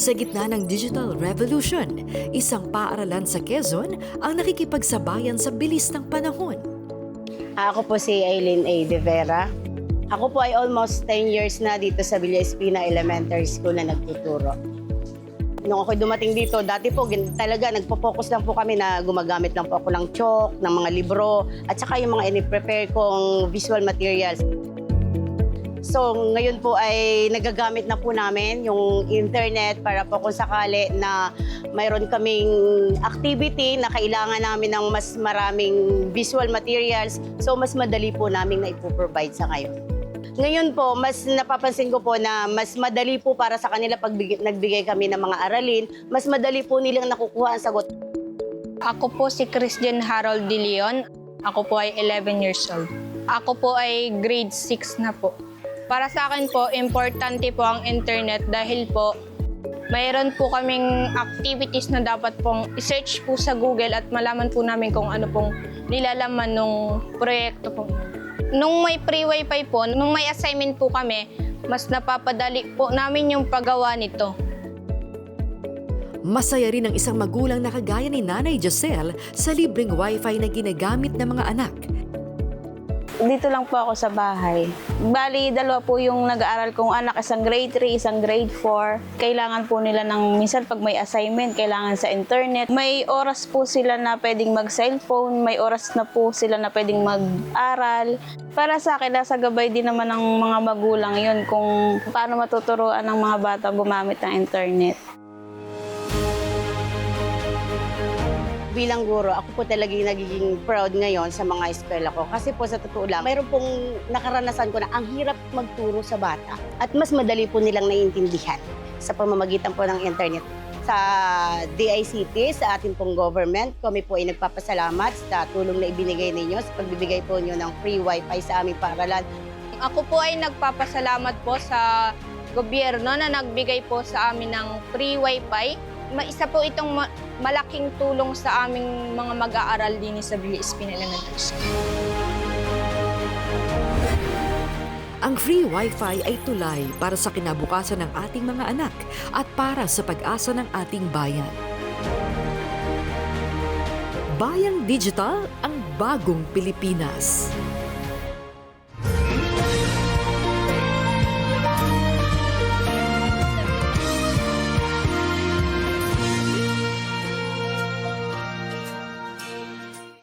Sa gitna ng digital revolution, isang paaralan sa Quezon ang nakikipagsabayan sa bilis ng panahon. Ako po si Aileen A. De Vera. Ako po ay almost 10 years na dito sa Villa Espina Elementary School na nagtuturo. Nung ako dumating dito, dati po talaga nagpo-focus lang po kami na gumagamit lang po ako ng chalk, ng mga libro, at saka yung mga ini-prepare kong visual materials. So ngayon po ay nagagamit na po namin yung internet para po kung sakali na mayroon kaming activity na kailangan namin ng mas maraming visual materials. So mas madali po namin na ipoprovide sa ngayon. Ngayon po, mas napapansin ko po na mas madali po para sa kanila pag nagbigay kami ng mga aralin, mas madali po nilang nakukuha ang sagot. Ako po si Christian Harold De Leon. Ako po ay 11 years old. Ako po ay grade 6 na po. Para sa akin po, importante po ang internet dahil po mayroon po kaming activities na dapat pong i-search po sa Google at malaman po namin kung ano pong nilalaman ng proyekto po. Nung may free wifi po, nung may assignment po kami, mas napapadali po namin yung paggawa nito. Masaya rin ang isang magulang na kagaya ni Nanay Joselle sa libreng wifi na ginagamit ng mga anak. Dito lang po ako sa bahay. Bali, dalawa po yung nag-aaral kong anak, isang grade 3, isang grade 4. Kailangan po nila ng, minsan pag may assignment, kailangan sa internet. May oras po sila na pwedeng mag-cellphone, may oras na po sila na pwedeng mag-aral. Para sa akin, nasa gabay din naman ng mga magulang yun kung paano matuturuan ng mga bata gumamit ng internet. Bilang guro, ako po talaga yung nagiging proud ngayon sa mga eskwela ko. Kasi po sa totoo lang, mayroon pong nakaranasan ko na ang hirap magturo sa bata at mas madali po nilang naiintindihan sa pamamagitan po ng internet. Sa DICT, sa ating pong government, kami po ay nagpapasalamat sa tulong na ibinigay ninyo sa pagbibigay po nyo ng free wifi sa aming paaralan. Ako po ay nagpapasalamat po sa gobyerno na nagbigay po sa amin ng free wifi. Isa po itong malaking tulong sa aming mga mag-aaral din sa Villa Espina Elementary School. Ang free wifi ay tulay para sa kinabukasan ng ating mga anak at para sa pag-asa ng ating bayan. Bayang Digital, ang bagong Pilipinas.